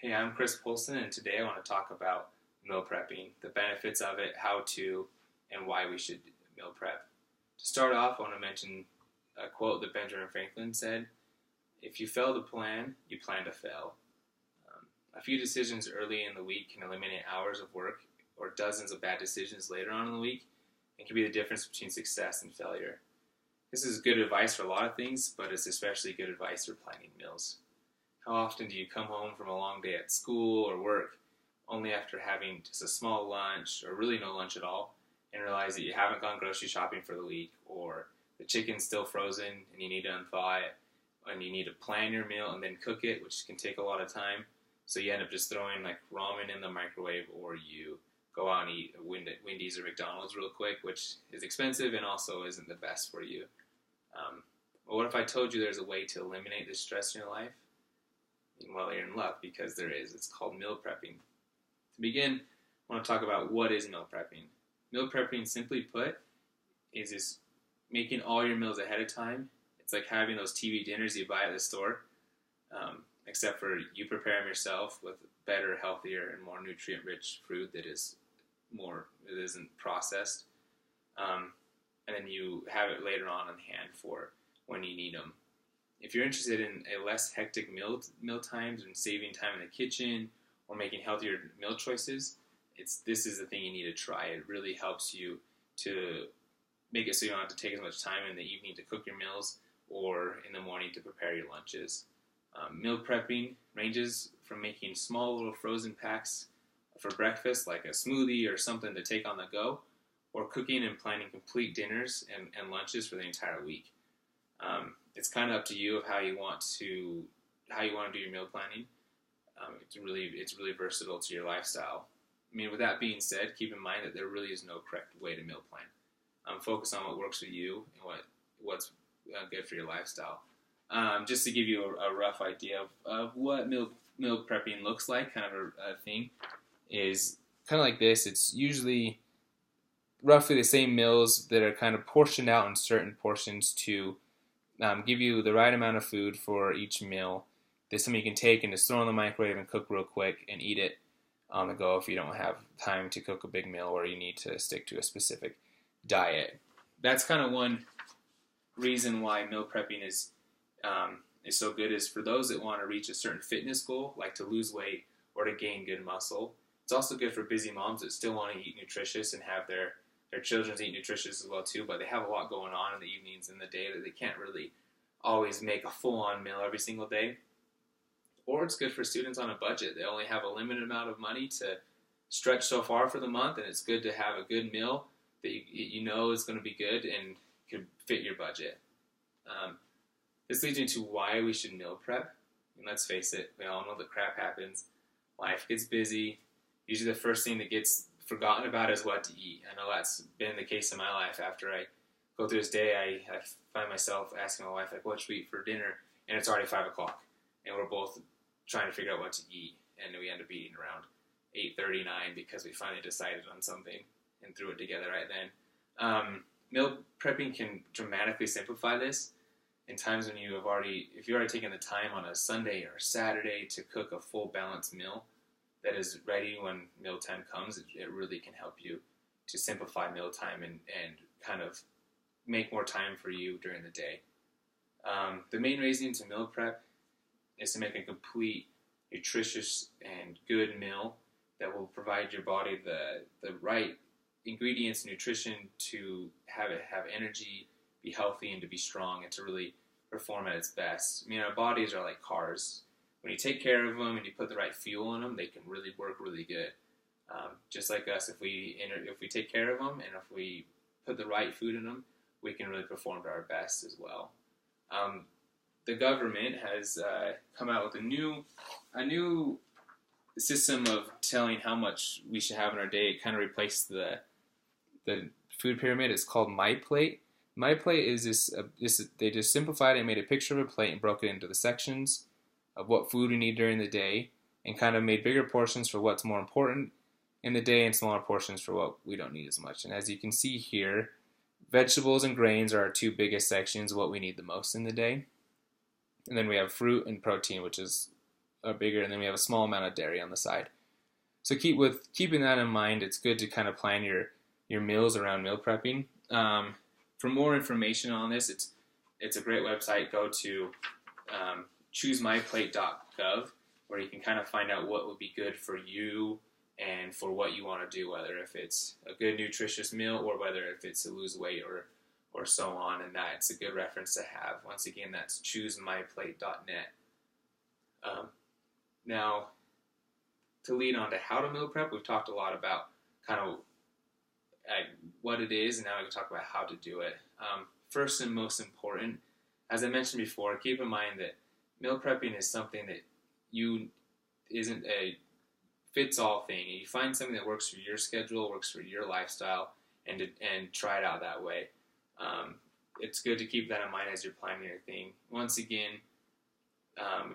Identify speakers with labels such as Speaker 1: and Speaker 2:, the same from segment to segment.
Speaker 1: Hey, I'm Chris Polson, and today I want to talk about meal prepping, the benefits of it, how to, and why we should meal prep. To start off, I want to mention a quote that Benjamin Franklin said: "If you fail to plan, you plan to fail." A few decisions early in the week can eliminate hours of work or dozens of bad decisions later on in the week, and can be the difference between success and failure. This is good advice for a lot of things, but it's especially good advice for planning meals. How often do you come home from a long day at school or work only after having just a small lunch or really no lunch at all and realize that you haven't gone grocery shopping for the week, or the chicken's still frozen and you need to unthaw it, and you need to plan your meal and then cook it, which can take a lot of time, so you end up just throwing like ramen in the microwave, or you go out and eat Wendy's or McDonald's real quick, which is expensive and also isn't the best for you. But what if I told you there's a way to eliminate this stress in your life? Well, you're in luck, because there is. It's called meal prepping. To begin, I want to talk about what is meal prepping. Meal prepping, simply put, is just making all your meals ahead of time. It's like having those TV dinners you buy at the store, except for you prepare them yourself with better, healthier, and more nutrient-rich food that isn't processed. And then you have it later on hand for when you need them. If you're interested in a less hectic meal times and saving time in the kitchen or making healthier meal choices, this is the thing you need to try. It really helps you to make it so you don't have to take as much time in the evening to cook your meals or in the morning to prepare your lunches. Meal prepping ranges from making small little frozen packs for breakfast, like a smoothie or something to take on the go, or cooking and planning complete dinners and lunches for the entire week. It's kind of up to you of how you want to do your meal planning. It's really versatile to your lifestyle. I mean, with that being said, keep in mind that there really is no correct way to meal plan. Focus on what works for you and what's good for your lifestyle. Just to give you a rough idea of what meal prepping looks like, kind of a thing, is kind of like this. It's usually roughly the same meals that are kind of portioned out in certain portions to give you the right amount of food for each meal. There's something you can take and just throw in the microwave and cook real quick and eat it on the go if you don't have time to cook a big meal or you need to stick to a specific diet. That's kind of one reason why meal prepping is so good, is for those that want to reach a certain fitness goal, like to lose weight or to gain good muscle. It's also good for busy moms that still want to eat nutritious and have their children eat nutritious as well too, but they have a lot going on in the evenings and the day that they can't really always make a full-on meal every single day. Or it's good for students on a budget. They only have a limited amount of money to stretch so far for the month, and it's good to have a good meal that you know is going to be good and could fit your budget. This leads me to why we should meal prep. And let's face it, we all know that crap happens. Life gets busy. Usually the first thing that gets forgotten about is what to eat. I know that's been the case in my life. After I go through this day, I find myself asking my wife, like, what should we eat for dinner? And it's already 5 o'clock. And we're both trying to figure out what to eat. And we end up eating around 8:39 because we finally decided on something and threw it together right then. Meal prepping can dramatically simplify this. In times when if you've already taken the time on a Sunday or Saturday to cook a full balanced meal that is ready when mealtime comes, it really can help you to simplify mealtime and kind of make more time for you during the day. The main reason to meal prep is to make a complete, nutritious, and good meal that will provide your body the right ingredients and nutrition to have energy, be healthy, and to be strong, and to really perform at its best. I mean, our bodies are like cars. When you take care of them and you put the right fuel in them, they can really work really good. Just like us, if we take care of them and if we put the right food in them, we can really perform to our best as well. The government has come out with a new system of telling how much we should have in our day. It kind of replaced the food pyramid. It's called MyPlate. MyPlate is they just simplified it and made a picture of a plate and broke it into the sections of what food we need during the day, and kind of made bigger portions for what's more important in the day and smaller portions for what we don't need as much. And as you can see here, vegetables and grains are our two biggest sections, what we need the most in the day. And then we have fruit and protein, which is are bigger, and then we have a small amount of dairy on the side. So keeping that in mind, it's good to kind of plan your meals around meal prepping. For more information on this, it's a great website. Go to choosemyplate.gov, where you can kind of find out what would be good for you and for what you want to do, whether if it's a good nutritious meal or whether if it's to lose weight or so on, and that's a good reference to have. Once again, that's choosemyplate.net. Now, to lead on to how to meal prep, we've talked a lot about kind of what it is, and now we can talk about how to do it. First and most important, as I mentioned before, keep in mind that meal prepping is something that isn't a fits-all thing. You find something that works for your schedule, works for your lifestyle, and try it out that way. It's good to keep that in mind as you're planning your thing. Once again,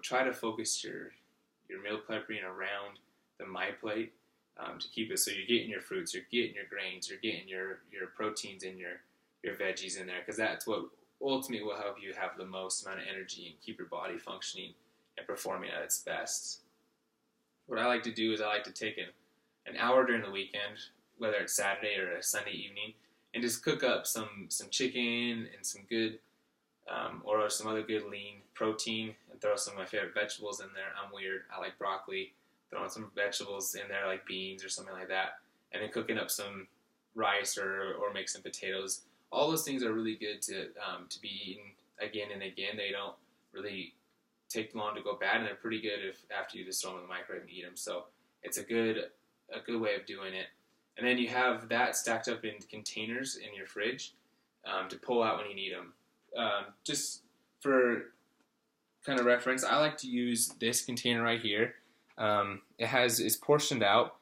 Speaker 1: try to focus your meal prepping around the MyPlate to keep it so you're getting your fruits, you're getting your grains, you're getting your proteins and your veggies in there, because that's what ultimately will help you have the most amount of energy and keep your body functioning and performing at its best. What I like to do is I like to take an hour during the weekend, whether it's Saturday or a Sunday evening, and just cook up some chicken and some good or some other good lean protein, and throw some of my favorite vegetables in there. I'm weird. I like broccoli. Throwing some vegetables in there like beans or something like that, and then cooking up some rice or make some potatoes. All those things are really good to be eaten again and again. They don't really take long to go bad, and they're pretty good if after you just throw them in the microwave and eat them. So it's a good way of doing it. And then you have that stacked up in containers in your fridge to pull out when you need them. Just for kind of reference, I like to use this container right here. It's portioned out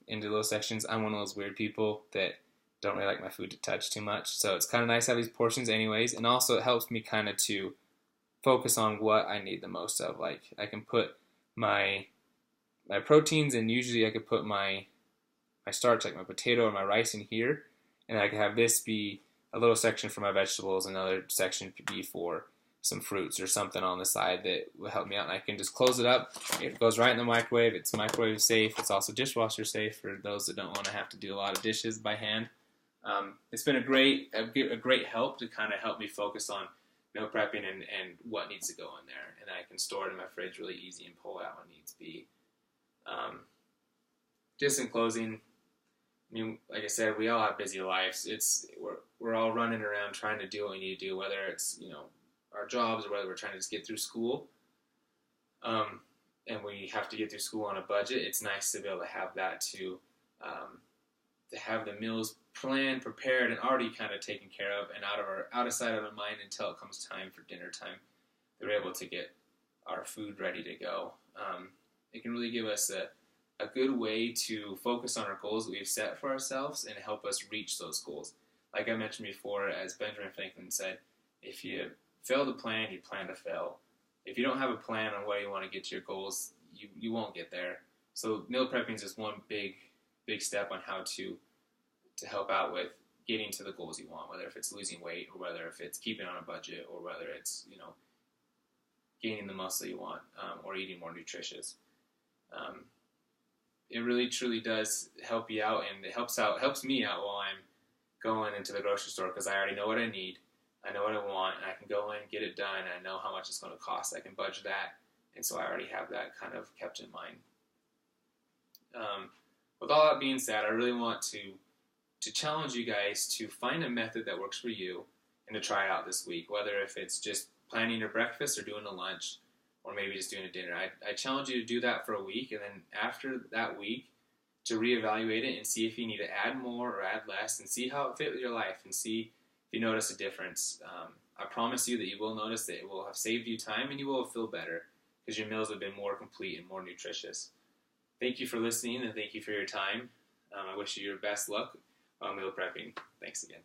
Speaker 1: into little sections. I'm one of those weird people that don't really like my food to touch too much, so it's kind of nice to have these portions anyways, and also it helps me kind of to focus on what I need the most of. Like, I can put my proteins, and usually I could put my starch, like my potato or my rice, in here, and I can have this be a little section for my vegetables, another section could be for some fruits or something on the side that will help me out, and I can just close it up. It goes right in the microwave. It's microwave safe. It's also dishwasher safe for those that don't want to have to do a lot of dishes by hand. It's been a great help to kind of help me focus on meal prepping and what needs to go in there, and I can store it in my fridge really easy and pull it out when needs be. Just in closing, I mean, like I said, we all have busy lives. We're all running around trying to do what we need to do, whether it's our jobs or whether we're trying to just get through school, and we have to get through school on a budget. It's nice to be able to have that to have the meals planned, prepared, and already kind of taken care of, and out of sight, out of mind until it comes time for dinner time. We're able to get our food ready to go. It can really give us a good way to focus on our goals that we've set for ourselves and help us reach those goals. Like I mentioned before, as Benjamin Franklin said, if you fail to plan, you plan to fail. If you don't have a plan on where you want to get to your goals, you won't get there. So meal prepping is just one big step on how to help out with getting to the goals you want, whether if it's losing weight or whether if it's keeping on a budget or whether it's gaining the muscle you want or eating more nutritious. It really truly does help you out, and it helps me out while I'm going into the grocery store, because I already know what I need. I know what I want, and I can go in and get it done, and I know how much it's going to cost. I can budget that, and so I already have that kind of kept in mind. With all that being said, I really want to challenge you guys to find a method that works for you and to try it out this week, whether if it's just planning your breakfast or doing a lunch or maybe just doing a dinner. I challenge you to do that for a week, and then after that week to reevaluate it and see if you need to add more or add less, and see how it fit with your life and see if you notice a difference. I promise you that you will notice that it will have saved you time and you will feel better because your meals have been more complete and more nutritious. Thank you for listening, and thank you for your time. I wish you your best luck on meal prepping. Thanks again.